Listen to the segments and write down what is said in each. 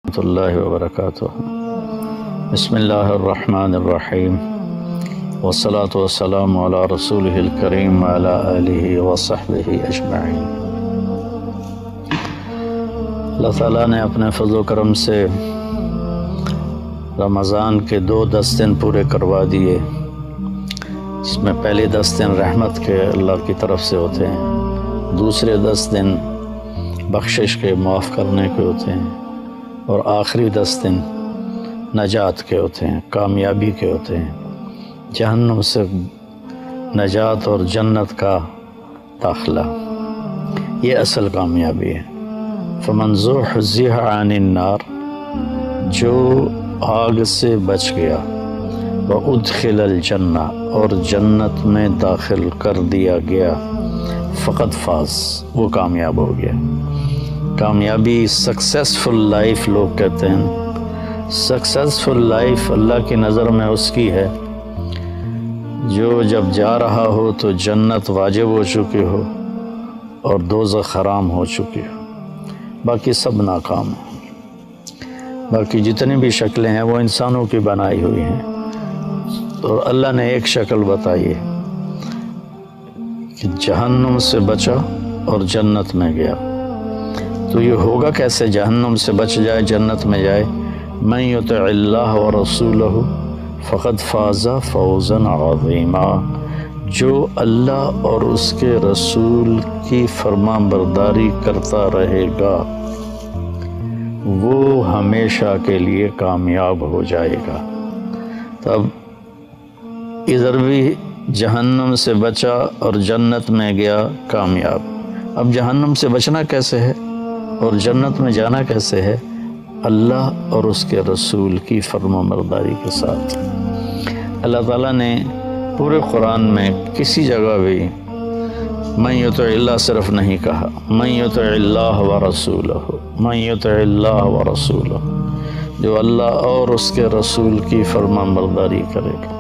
ورحمۃ اللہ وبرکاتہ۔ بسم اللہ الرحمن الرحیم، والصلاة والسلام علی رسولہ الکریم وعلی آلہ وصحبہ اجمعین۔ اللہ تعالیٰ نے اپنے فضل و کرم سے رمضان کے 10 دن پورے کروا دیے، جس میں پہلے 10 دن رحمت کے اللہ کی طرف سے ہوتے ہیں، دوسرے 10 دن بخشش کے معاف کرنے کے ہوتے ہیں، اور آخری 10 دن نجات کے ہوتے ہیں، کامیابی کے ہوتے ہیں، جہنم سے نجات اور جنت کا داخلہ، یہ اصل کامیابی ہے۔ فمن زحزح عن النار، جو آگ سے بچ گیا، وادخل الجنہ، اور جنت میں داخل کر دیا گیا، فقد فاز، وہ کامیاب ہو گیا۔ کامیابی سکسیسفل لائف لوگ کہتے ہیں۔ سکسیسفل لائف اللہ کی نظر میں اس کی ہے جو جب جا رہا ہو تو جنت واجب ہو چکی ہو اور دوزخ حرام ہو چکی ہو، باقی سب ناکام ہیں۔ باقی جتنی بھی شکلیں ہیں وہ انسانوں کی بنائی ہوئی ہیں، اور اللہ نے ایک شکل بتائی ہے کہ جہنم سے بچا اور جنت میں گیا۔ تو یہ ہوگا کیسے جہنم سے بچ جائے جنت میں جائے؟ من یطع اللہ ورسولہ فقد فاز فوزا عظیما، جو اللہ اور اس کے رسول کی فرمان برداری کرتا رہے گا وہ ہمیشہ کے لیے کامیاب ہو جائے گا۔ تب ادھر بھی جہنم سے بچا اور جنت میں گیا، کامیاب۔ اب جہنم سے بچنا کیسے ہے اور جنت میں جانا کیسے ہے؟ اللہ اور اس کے رسول کی فرمانبرداری کے ساتھ۔ اللہ تعالیٰ نے پورے قرآن میں کسی جگہ بھی من یطع اللہ صرف نہیں کہا، من یطع اللہ ورسولہ، من یطع اللہ ورسولہ، جو اللہ اور اس کے رسول کی فرمانبرداری کرے گا۔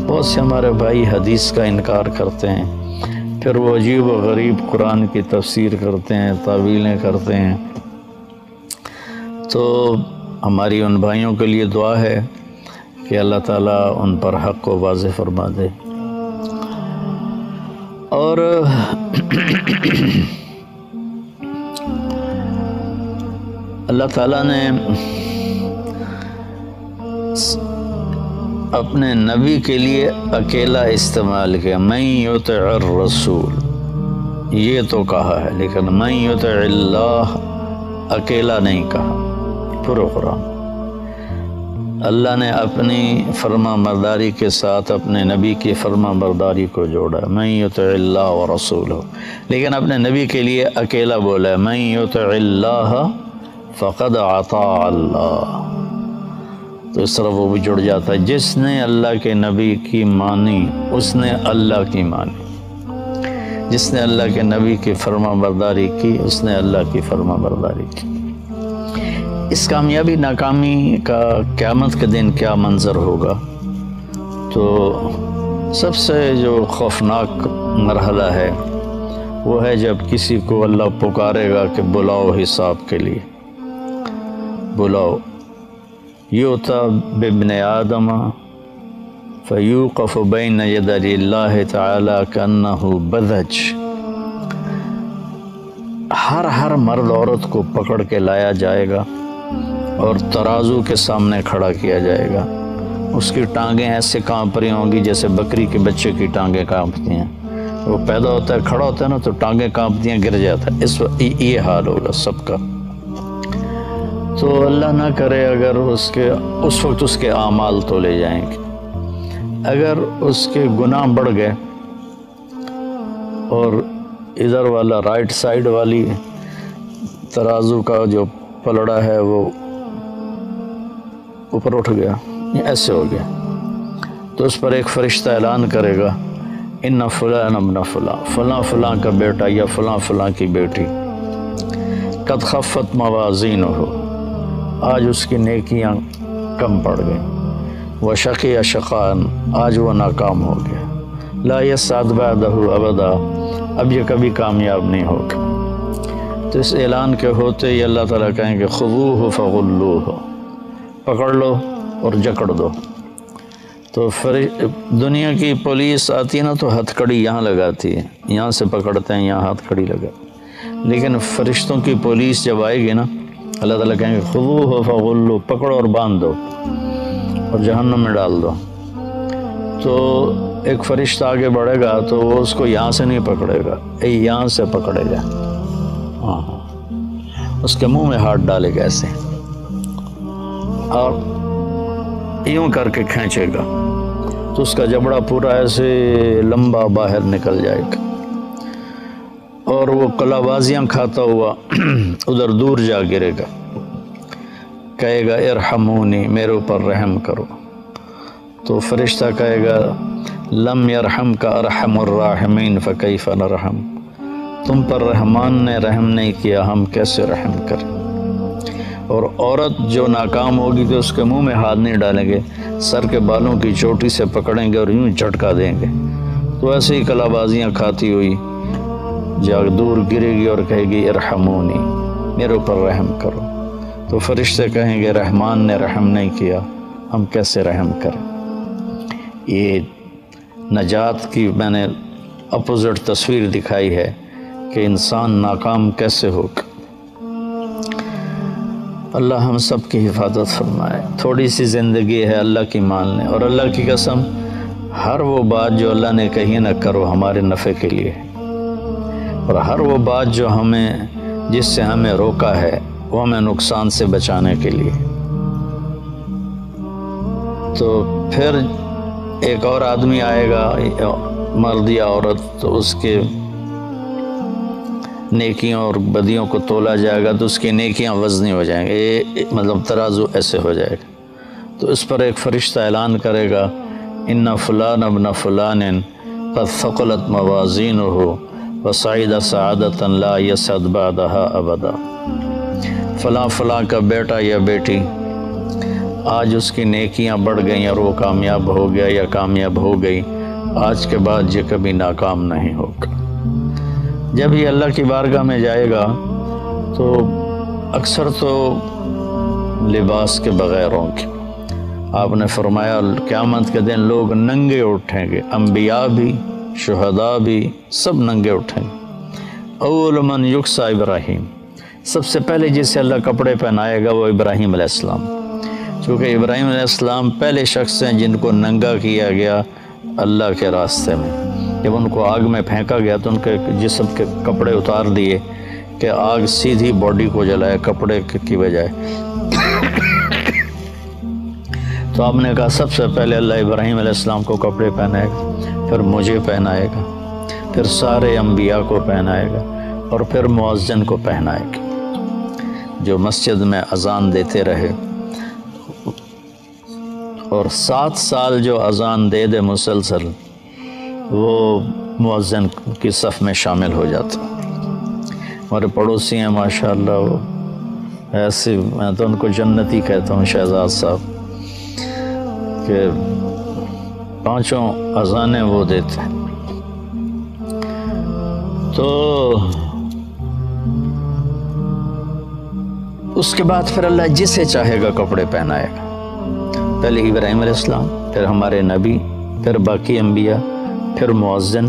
بہت سے ہمارے بھائی حدیث کا انکار کرتے ہیں، پھر وہ عجیب و غریب قرآن کی تفسیر کرتے ہیں، تعویلیں کرتے ہیں۔ تو ہماری ان بھائیوں کے لیے دعا ہے کہ اللہ تعالیٰ ان پر حق کو واضح فرما دے۔ اور اللہ تعالیٰ نے اپنے نبی کے لیے اکیلا استعمال کیا، من یطع الرسول، یہ تو کہا ہے، لیکن من یطع اللہ اکیلا نہیں کہا۔ پورے قرآن اللہ نے اپنی فرمان برداری کے ساتھ اپنے نبی کی فرمان برداری کو جوڑا، من یطع اللہ ورسولہ، لیکن اپنے نبی کے لیے اکیلا بولا، من یطع اللہ فقد اطاع اللہ۔ تو اس طرح وہ بھی جڑ جاتا ہے، جس نے اللہ کے نبی کی مانی اس نے اللہ کی مانی، جس نے اللہ کے نبی کی فرمان برداری کی اس نے اللہ کی فرمان برداری کی۔ اس کامیابی ناکامی کا قیامت کے دن کیا منظر ہوگا؟ تو سب سے جو خوفناک مرحلہ ہے وہ ہے جب کسی کو اللہ پکارے گا کہ بلاؤ حساب کے لیے، بلاؤ۔ یؤتی بابن آدم فیوقف بین یدی اللہ تعالی کأنہ بذج، ہر مرد عورت کو پکڑ کے لایا جائے گا اور ترازو کے سامنے کھڑا کیا جائے گا۔ اس کی ٹانگیں ایسے کانپ رہی ہوں گی جیسے بکری کے بچے کی ٹانگیں کانپتی ہیں۔ وہ پیدا ہوتا ہے، کھڑا ہوتا ہے نا تو ٹانگیں کانپتی ہیں، گر جاتا ہے۔ اس وقت یہ حال ہوگا سب کا۔ تو اللہ نہ کرے اگر اس وقت اس کے اعمال تولے جائیں گے، اگر اس کے گناہ بڑھ گئے اور ادھر والا رائٹ سائڈ والی ترازو کا جو پلڑا ہے وہ اوپر اٹھ گیا، ایسے ہو گیا، تو اس پر ایک فرشتہ اعلان کرے گا، ان فلان ابن فلاں، فلاں فلاں کا بیٹا یا فلاں فلاں کی بیٹی، قد خفت موازینہ، آج اس کی نیکیاں کم پڑ گئیں، وشقی شقاء، آج وہ ناکام ہو گیا، لا یسعد بعدہ ابدا، اب یہ کبھی کامیاب نہیں ہوگا۔ تو اس اعلان کے ہوتے ہی اللہ تعالیٰ کہیں کہ خذوہ فغلوہ، پکڑ لو اور جکڑ دو۔ تو دنیا کی پولیس آتی ہے نا تو ہتھ کڑی یہاں لگاتی ہے، یہاں سے پکڑتے ہیں، یہاں ہاتھ کڑی لگا، لیکن فرشتوں کی پولیس جب آئے گی نا اللہ تعالیٰ کہیں گے خذوہ فغلوہ، پکڑو اور باندھ دو اور جہنم میں ڈال دو۔ تو ایک فرشتہ آگے بڑھے گا تو وہ اس کو یہاں سے نہیں پکڑے گا، یہاں سے پکڑے گا، ہاں اس کے منہ میں ہاتھ ڈالے گا ایسے اور یوں کر کے کھینچے گا تو اس کا جبڑا پورا ایسے لمبا باہر نکل جائے گا اور وہ کلا بازیاں کھاتا ہوا ادھر دور جا گرے گا، کہے گا ارحمونی، میرے اوپر رحم کرو۔ تو فرشتہ کہے گا لم یرحم کا ارحم الراحمین فکیف نرحم، تم پر رحمان نے رحم نہیں کیا، ہم کیسے رحم کریں۔ اور عورت جو ناکام ہوگی تو اس کے منہ میں ہاتھ نہیں ڈالیں گے، سر کے بالوں کی چوٹی سے پکڑیں گے اور یوں جھٹکا دیں گے، تو ایسے ہی کلا بازیاں کھاتی ہوئی جا دور گرے گی اور کہے گی ارحمونی، میرے اوپر رحم کرو۔ تو فرشتے کہیں گے رحمان نے رحم نہیں کیا، ہم کیسے رحم کریں۔ یہ نجات کی میں نے اپوزٹ تصویر دکھائی ہے کہ انسان ناکام کیسے ہوگا۔ اللہ ہم سب کی حفاظت فرمائے۔ تھوڑی سی زندگی ہے، اللہ کی مان لیں، اور اللہ کی قسم ہر وہ بات جو اللہ نے کہی نہ کرو ہمارے نفع کے لیے، اور ہر وہ بات جو جس سے ہمیں روکا ہے وہ ہمیں نقصان سے بچانے کے لیے۔ تو پھر ایک اور آدمی آئے گا، مرد یا عورت، تو اس کے نیکیوں اور بدیوں کو تولا جائے گا تو اس کی نیکیاں وزنی ہو جائیں گے، مطلب ترازو ایسے ہو جائے گا۔ تو اس پر ایک فرشتہ اعلان کرے گا ان فلان ابن فلان قد ثقلت موازینہ وصعد سعادۃ لا یسعد بعدها ابدا، فلاں فلاں کا بیٹا یا بیٹی آج اس کی نیکیاں بڑھ گئیں اور وہ کامیاب ہو گیا یا کامیاب ہو گئی، آج کے بعد یہ کبھی ناکام نہیں ہوگا۔ جب یہ اللہ کی بارگاہ میں جائے گا تو اکثر تو لباس کے بغیر ہوں گے۔ آپ نے فرمایا قیامت کے دن لوگ ننگے اٹھیں گے، انبیاء بھی، شہداء بھی، سب ننگے اٹھیں گے۔ اول من یکسا ابراہیم، سب سے پہلے جسے اللہ کپڑے پہنائے گا وہ ابراہیم علیہ السلام، چونکہ ابراہیم علیہ السلام پہلے شخص ہیں جن کو ننگا کیا گیا اللہ کے راستے میں۔ جب ان کو آگ میں پھینکا گیا تو ان کے جسم کے کپڑے اتار دیے کہ آگ سیدھی باڈی کو جلائے کپڑے کی بجائے۔ تو آپ نے کہا سب سے پہلے اللہ ابراہیم علیہ السلام کو کپڑے پہنائے گا، پھر مجھے پہنائے گا، پھر سارے انبیاء کو پہنائے گا، اور پھر مؤذن کو پہنائے گا جو مسجد میں اذان دیتے رہے، اور 7 سال جو اذان دے دے مسلسل وہ مؤذن کی صف میں شامل ہو جاتا۔ ہمارے پڑوسی ہیں ماشاءاللہ، وہ ایسے، میں تو ان کو جنتی کہتا ہوں، شہزاد صاحب، کہ 5 اذانیں وہ دیتے ہیں۔ تو اس کے بعد پھر اللہ جسے چاہے گا کپڑے پہنائے گا، پہلے ابراہیم علیہ السلام، پھر ہمارے نبی، پھر باقی انبیاء، پھر مؤذن،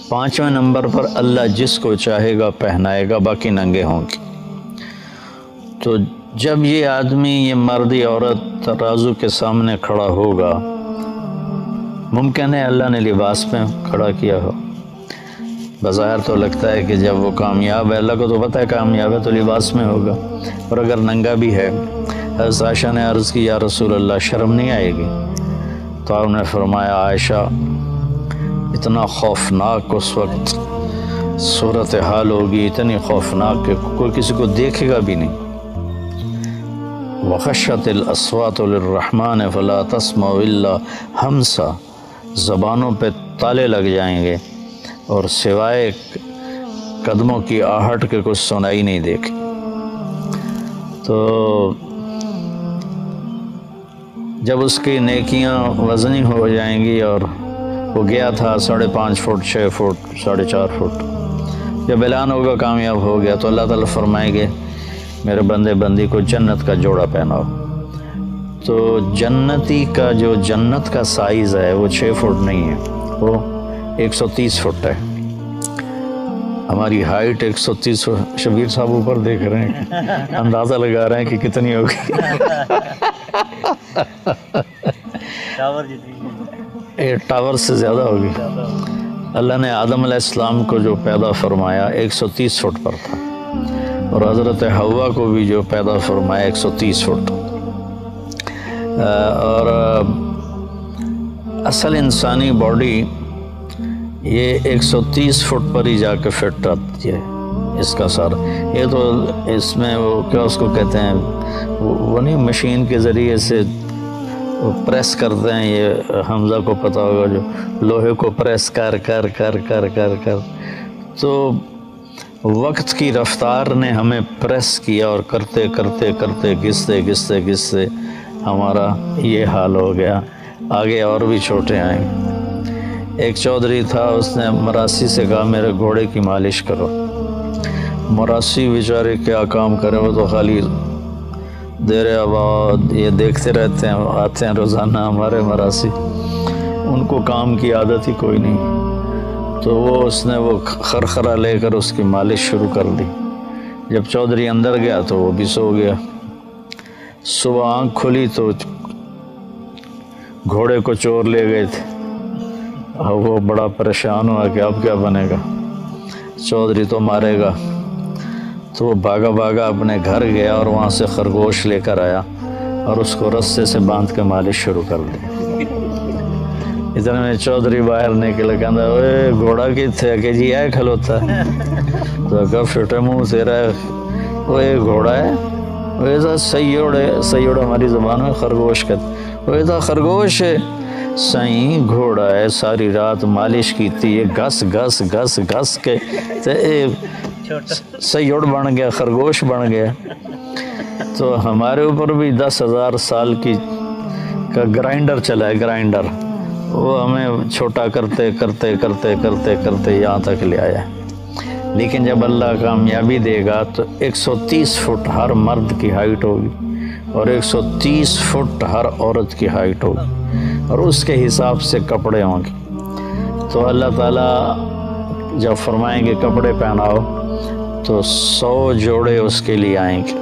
5ویں نمبر پر اللہ جس کو چاہے گا پہنائے گا، باقی ننگے ہوں گے۔ تو جب یہ آدمی، یہ مرد یا عورت ترازو کے سامنے کھڑا ہوگا، ممکن ہے اللہ نے لباس میں کھڑا کیا ہو، بظاہر تو لگتا ہے کہ جب وہ کامیاب ہے، اللہ کو تو پتہ ہے کامیاب ہے تو لباس میں ہوگا، اور اگر ننگا بھی ہے، حضرت عائشہ نے عرض کی یا رسول اللہ شرم نہیں آئے گی؟ تو آپ نے فرمایا عائشہ اتنا خوفناک اس وقت صورتحال ہوگی، اتنی خوفناک کہ کوئی کسی کو دیکھے گا بھی نہیں۔ وَخَشَّتِ الْأَصْوَاتُ لِلرَّحْمَنِ فَلَا تَسْمَعُ إِلَّا ہمسا، زبانوں پہ تالے لگ جائیں گے اور سوائے قدموں کی آہٹ کے کچھ سنائی نہیں دے گی۔ تو جب اس کی نیکیاں وزنی ہو جائیں گی، اور وہ گیا تھا 5.5 فٹ، 6 فٹ، 4.5 فٹ، جب اعلان ہوگا کامیاب ہو گیا تو اللہ تعالیٰ فرمائیں گے میرے بندے بندی کو جنت کا جوڑا پہناؤ. تو جنتی کا جو جنت کا سائز ہے وہ 6 فٹ نہیں ہے، وہ 130 فٹ ہے. ہماری ہائٹ 130 فٹ. شبیر صاحب اوپر دیکھ رہے ہیں، اندازہ لگا رہے ہیں کہ کتنی ہوگی. ٹاور سے زیادہ ہوگی. اللہ نے آدم علیہ السلام کو جو پیدا فرمایا 130 فٹ پر تھا، اور حضرت حوا کو بھی جو پیدا فرمایا 130 فٹ. اور اصل انسانی باڈی یہ 130 فٹ پر ہی جا کے فٹ آتی ہے. اس کا سر یہ تو اس میں وہ کیا اس کو کہتے ہیں، وہ نہیں مشین کے ذریعے سے پریس کرتے ہیں، یہ حمزہ کو پتہ ہوگا، جو لوہے کو پریس کر کر کر کر کر کر. تو وقت کی رفتار نے ہمیں پریس کیا، اور کرتے کرتے کرتے گھستے گھستے گھستے ہمارا یہ حال ہو گیا. آگے اور بھی چھوٹے آئیں. ایک چودھری تھا، اس نے مراسی سے کہا میرے گھوڑے کی مالش کرو. مراسی بیچارے کیا کام کرے، وہ تو خالی دیر آباد یہ دیکھتے رہتے ہیں، آتے ہیں روزانہ ہمارے مراسی، ان کو کام کی عادت ہی کوئی نہیں. تو اس نے وہ خرخرہ لے کر اس کی مالش شروع کر دی. جب چودھری اندر گیا تو وہ بھی سو گیا. صبح آنکھ کھلی تو گھوڑے کو چور لے گئے تھے. وہ بڑا پریشان ہوا کہ اب کیا بنے گا، چودھری تو مارے گا. تو وہ بھاگا بھاگا اپنے گھر گیا اور وہاں سے خرگوش لے کر آیا اور اس کو رسے سے باندھ کے مالش شروع کر دی. اتنے میں چودھری باہر نکل کہندا اوے گھوڑا کتھے کہ جی ہے کھلوتا ہے. تو کہا فٹے منہ تیرا وہ گھوڑا ہے، وہ ایسا سیوڑ ہے. سیوڑ ہماری زبان میں خرگوش کہتے، وہ ایسا خرگوش ہے. سائیں گھوڑا ہے، ساری رات مالش کی تھی، یہ گھس گھس گھس گھس کے سیوڑ بن گیا، خرگوش بن گیا. تو ہمارے اوپر بھی 10,000 سال کا گرائنڈر چلا ہے، گرائنڈر. وہ ہمیں چھوٹا کرتے کرتے کرتے کرتے کرتے یہاں تک لے آیا. لیکن جب اللہ کامیابی دے گا تو 130 فٹ ہر مرد کی ہائٹ ہوگی اور 130 فٹ ہر عورت کی ہائٹ ہوگی، اور اس کے حساب سے کپڑے ہوں گے. تو اللہ تعالیٰ جب فرمائیں گے کپڑے پہناؤ تو 100 جوڑے اس کے لیے آئیں گے.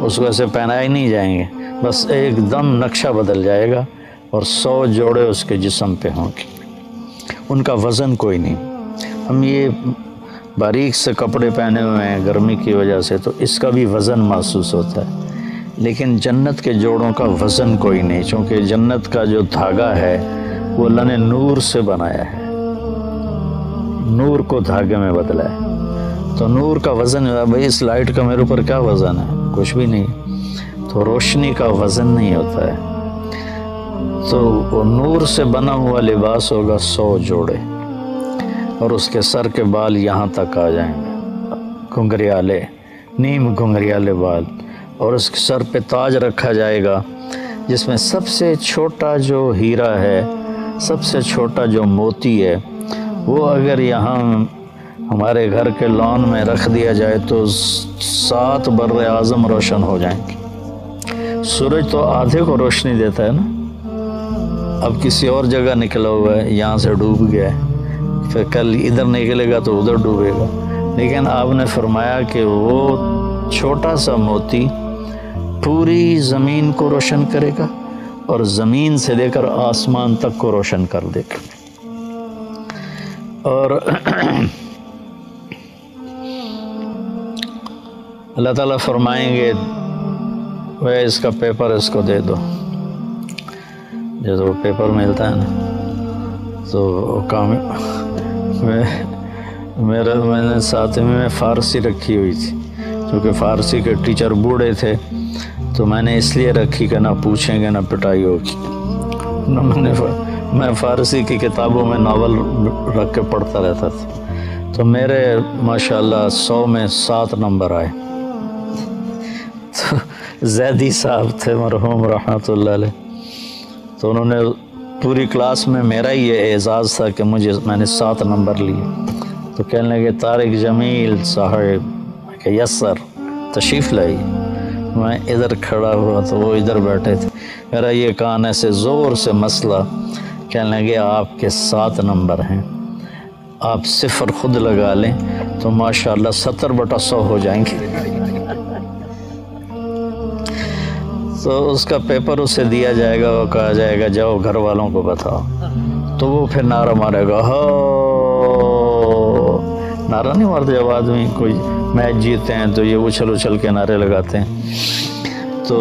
اس کو ایسے پہنائے نہیں جائیں گے، بس ایک دم نقشہ بدل جائے گا اور 100 جوڑے اس کے جسم پہ ہوں گے. ان کا وزن کوئی نہیں. ہم یہ باریک سے کپڑے پہنے ہوئے ہیں گرمی کی وجہ سے، تو اس کا بھی وزن محسوس ہوتا ہے. لیکن جنت کے جوڑوں کا وزن کوئی نہیں، چونکہ جنت کا جو دھاگا ہے وہ اللہ نے نور سے بنایا ہے، نور کو دھاگے میں بدلا ہے. تو نور کا وزن ہے. بھائی اس لائٹ کا میرے اوپر کیا وزن ہے؟ کچھ بھی نہیں. تو روشنی کا وزن نہیں ہوتا ہے. تو وہ نور سے بنا ہوا لباس ہوگا 100 جوڑے، اور اس کے سر کے بال یہاں تک آ جائیں گے، گھنگریالے، نیم گھنگریالے بال. اور اس کے سر پہ تاج رکھا جائے گا جس میں سب سے چھوٹا جو ہیرا ہے، سب سے چھوٹا جو موتی ہے، وہ اگر یہاں ہمارے گھر کے لان میں رکھ دیا جائے تو 7 بر اعظم روشن ہو جائیں گے. سورج تو آدھے کو روشنی دیتا ہے نا. اب کسی اور جگہ نکلا ہوا ہے، یہاں سے ڈوب گیا ہے، پھر کل ادھر نکلے گا تو ادھر ڈوبے گا. لیکن آپ نے فرمایا کہ وہ چھوٹا سا موتی پوری زمین کو روشن کرے گا اور زمین سے لے کر آسمان تک کو روشن کر دے گا. اور اللہ تعالیٰ فرمائیں گے وہ اس کا پیپر اس کو دے دو. جب وہ پیپر ملتا ہے نا تو کام میں نے ساتھ میں فارسی رکھی ہوئی تھی، کیونکہ فارسی کے ٹیچر بوڑھے تھے، تو میں نے اس لیے رکھی کہ نہ پوچھیں گے نہ پٹائی ہوگی. میں فارسی کی کتابوں میں ناول رکھ کے پڑھتا رہتا تھا. تو میرے ماشاءاللہ 100 میں 7 نمبر آئے. تو زیدی صاحب تھے مرحوم رحمۃ اللہ علیہ، تو انہوں نے پوری کلاس میں میرا ہی یہ اعزاز تھا کہ میں نے 7 نمبر لیے. تو کہنے لگے طارق جمیل صاحب کہ یس سر تشریف لائی. میں ادھر کھڑا ہوا تو وہ ادھر بیٹھے تھے. میرا یہ کان ایسے زور سے مسئلہ. کہنے لگے آپ کے 7 نمبر ہیں, آپ 0 خود لگا لیں تو ماشاءاللہ 70/100 ہو جائیں گے. تو اس کا پیپر اسے دیا جائے گا, وہ کہا جائے گا جاؤ گھر والوں کو بتاؤ. تو وہ پھر نعرہ مارے گا. ہو نعرہ نہیں مارتے جب آدمی کوئی میچ جیتے ہیں تو یہ اچھل کے نعرے لگاتے ہیں. تو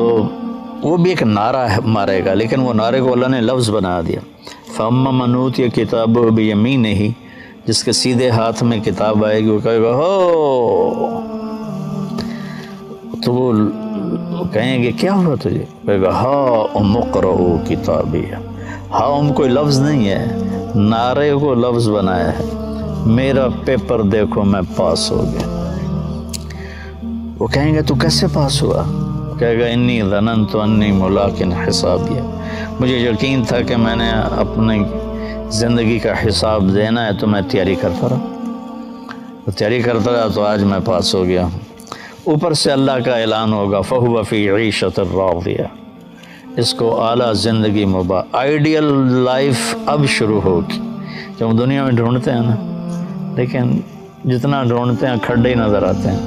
وہ بھی ایک نعرہ مارے گا, لیکن وہ نعرے کو اللہ نے لفظ بنا دیا. فَأَمَّا مَنْ أُوتِيَ كِتَابَهُ بِيَمِينِهِ, جس کے سیدھے ہاتھ میں کتاب آئے گی وہ کہے گا ہو. تو وہ کہیں گے کیا ہوا تجھے؟ کہے گا ہاں اقرؤ کتابیہ. ہاں کوئی لفظ نہیں ہے, نعرے کو لفظ بنایا ہے. میرا پیپر دیکھو میں پاس ہو گیا. وہ کہیں گے تو کیسے پاس ہوا؟ کہے گا انی ظننت انی ملاق حسابیہ, مجھے یقین تھا کہ میں نے اپنی زندگی کا حساب دینا ہے تو میں تیاری کرتا رہا تو آج میں پاس ہو گیا. اوپر سے اللہ کا اعلان ہوگا فَهُوَ فِي عِيشَةٍ رَاضِيَةٍ, اس کو اعلیٰ زندگی آئیڈیل لائف اب شروع ہوگی. جب دنیا میں ڈھونڈتے ہیں نا, لیکن جتنا ڈھونڈتے ہیں کھڈے ہی نظر آتے ہیں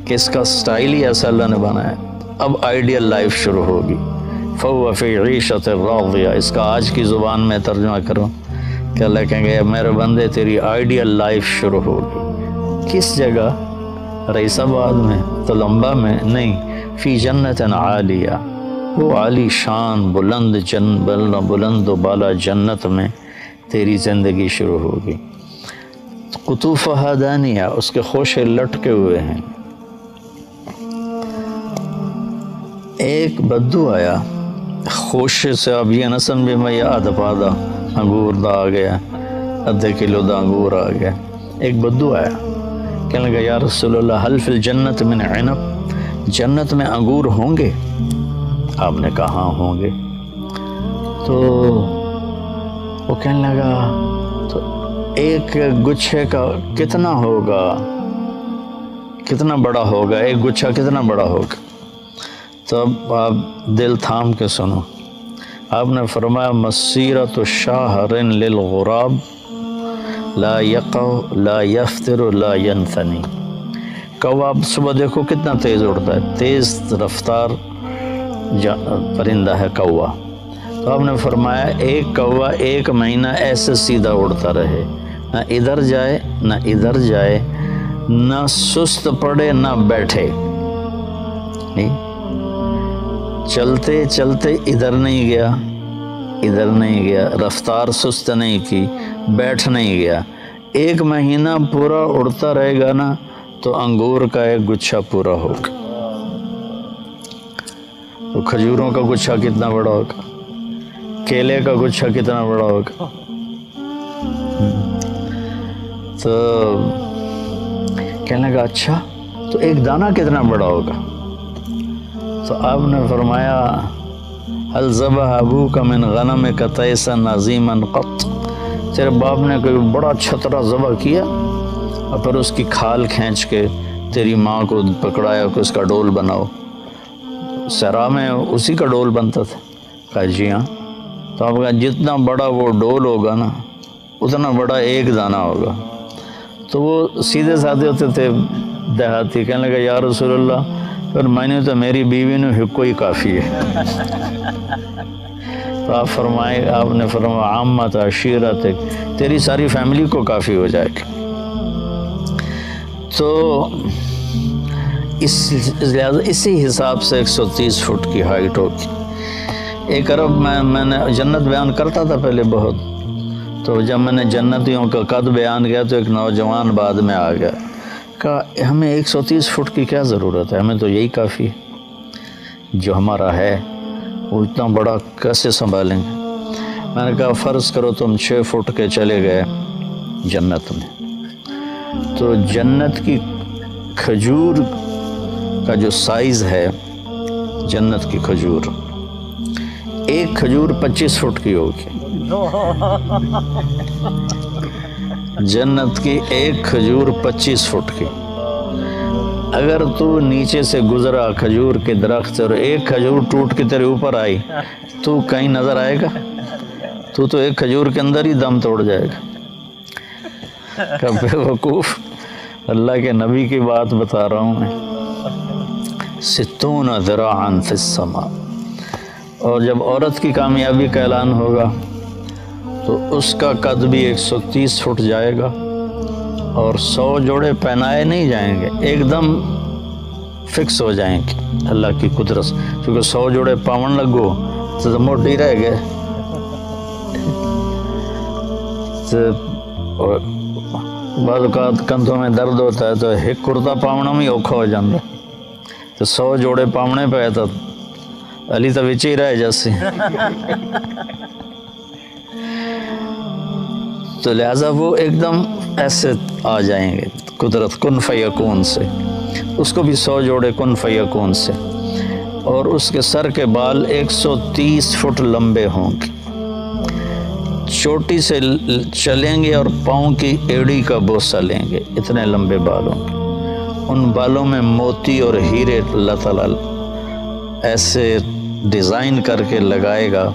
کہ اس کا سٹائل ہی ایسا اللہ نے بنایا ہے. اب آئیڈیل لائف شروع ہوگی. فَهُوَ فِي عِيشَةٍ رَاضِيَةٍ, اس کا آج کی زبان میں ترجمہ کروں کہ اللہ کہیں گے میرے بندے تیری آئیڈیل لائف شروع ہوگی. کس جگہ؟ رئیس آباد میں, تلمبا میں نہیں, فی جنت عالیہ, وہ عالی شان بلند و بالا جنت میں تیری زندگی شروع ہوگی. قطوفہا دانیہ, اس کے خوشے لٹکے ہوئے ہیں. ایک بدو آیا خوشے سے, اب یہ نسن بھی میں آدھا پادہ انگور دا آ گیا, آدھے کلو دا انگور آ گیا. ایک بدو آیا کہنے لگا یا رسول اللہ حل فی الجنت من عنب, جنت میں انگور ہوں گے؟ آپ نے کہا ہاں ہوں گے. تو وہ کہنے لگا تو ایک گچھے کا کتنا ہوگا, کتنا بڑا ہوگا, ایک گچھا کتنا بڑا ہوگا؟ تو اب آپ دل تھام کے سنو. آپ نے فرمایا مسیرۃ شہر للغراب لا یقع لا یفتر لا ینثنی. کوا صبح دیکھو کتنا تیز اڑتا ہے, تیز رفتار پرندہ ہے کوا. تو آپ نے فرمایا ایک کوا 1 مہینہ ایسے سیدھا اڑتا رہے, نہ ادھر جائے نہ ادھر جائے, نہ سست پڑے نہ بیٹھے. چلتے چلتے ادھر نہیں گیا, رفتار سست نہیں کی, بیٹھ نہیں گیا. 1 مہینہ پورا اڑتا رہے گا نا تو انگور کا ایک گچھا پورا ہوگا. تو کھجوروں کا گچھا کتنا بڑا ہوگا, کیلے کا گچھا کتنا بڑا ہوگا. تو کہنے لگا اچھا تو ایک دانہ کتنا بڑا ہوگا؟ تو آپ نے فرمایا هل ذبح ابوک من غنمک تیسا عظیما قط, تیرے باپ نے کوئی بڑا چھترا ذبح کیا اور پھر اس کی کھال کھینچ کے تیری ماں کو پکڑایا کہ اس کا ڈول بناؤ؟ صحرا میں اسی کا ڈول بنتا تھا. کہا جی ہاں. تو آپ کہا جتنا بڑا وہ ڈول ہوگا نا اتنا بڑا ایک دانہ ہوگا. تو وہ سیدھے سادھے ہوتے تھے دیہاتی, کہنے لگا یا رسول اللہ پھر میں نے تو میری بیوی نے حقوق ہی کافی ہے. تو آپ نے فرمایا عامت عشیرتک, تیری ساری فیملی کو کافی ہو جائے گا. تو اسی حساب سے 130 فٹ کی ہائٹ ہوگی. 1 ارب میں نے جنت بیان کرتا تھا پہلے بہت, تو جب میں نے جنتیوں کا قد بیان کیا تو ایک نوجوان بعد میں آ گیا, کہا ہمیں 130 فٹ کی کیا ضرورت ہے, ہمیں تو یہی کافی ہے. جو ہمارا ہے وہ اتنا بڑا کیسے سنبھالیں گے؟ میں نے کہا فرض کرو تم 6 فٹ کے چلے گئے جنت میں, تو جنت کی کھجور کا جو سائز ہے, جنت کی کھجور, ایک کھجور 25 فٹ کی ہوگی. جنت کی ایک کھجور 25 فٹ کی، اگر تو نیچے سے گزرا کھجور کے درخت سے اور ایک کھجور ٹوٹ کے تیرے اوپر آئی تو کہیں نظر آئے گا؟ تو ایک کھجور کے اندر ہی دم توڑ جائے گا۔ کہ بے وقوف، اللہ کے نبی کی بات بتا رہا ہوں میں، 60 ذراعا فی السماء۔ اور جب عورت کی کامیابی کا اعلان ہوگا تو اس کا قد بھی 130 فٹ جائے گا، اور 100 جوڑے پہنائے نہیں جائیں گے، ایک دم فکس ہو جائیں گے اللہ کی قدرت سے، کیونکہ 100 جوڑے پاون لگو تو موٹی رہ گئے۔ بعض اوقات کندھوں میں درد ہوتا ہے تو ایک کرتا پاؤنا میں اوکھا ہو جاتا، تو 100 جوڑے پاؤنے پہ تو علی تو وچ ہی رہ جیسے۔ تو لہٰذا وہ ایک دم ایسے آ جائیں گے قدرت کن فیکون سے، اس کو بھی 100 جوڑے کن فیکون سے، اور اس کے سر کے بال 130 فٹ لمبے ہوں گے، چوٹی سے چلیں گے اور پاؤں کی ایڑی کا بوسہ لیں گے، اتنے لمبے بال ہوں گے۔ ان بالوں میں موتی اور ہیرے اللہ تعالیٰ ایسے ڈیزائن کر کے لگائے گا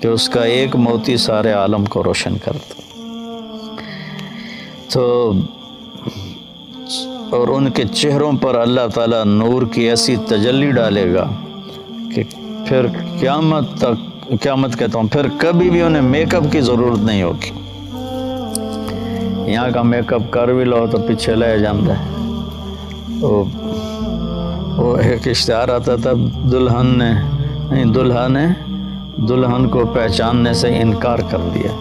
کہ اس کا ایک موتی سارے عالم کو روشن کرتا۔ تو اور ان کے چہروں پر اللہ تعالیٰ نور کی ایسی تجلی ڈالے گا کہ پھر قیامت کہتا ہوں پھر کبھی بھی انہیں میک اپ کی ضرورت نہیں ہوگی۔ یہاں کا میک اپ کر بھی لو تو پیچھے لے جاتا ہے۔ وہ ایک اشتہار آتا تھا، دلہن کو پہچاننے سے انکار کر دیا،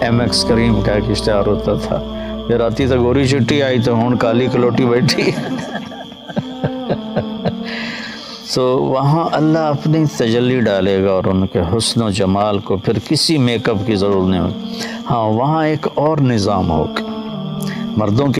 ایم ایکس کریم کا ایک اشتہار ہوتا تھا، پھر آتی تو گوری چٹی آئی تو ہون کالی کلوٹی بیٹھی۔ تو وہاں اللہ اپنی تجلی ڈالے گا اور ان کے حسن و جمال کو پھر کسی میک اپ کی ضرورت نہیں ہوگی۔ ہاں وہاں ایک اور نظام ہوگا، مردوں کی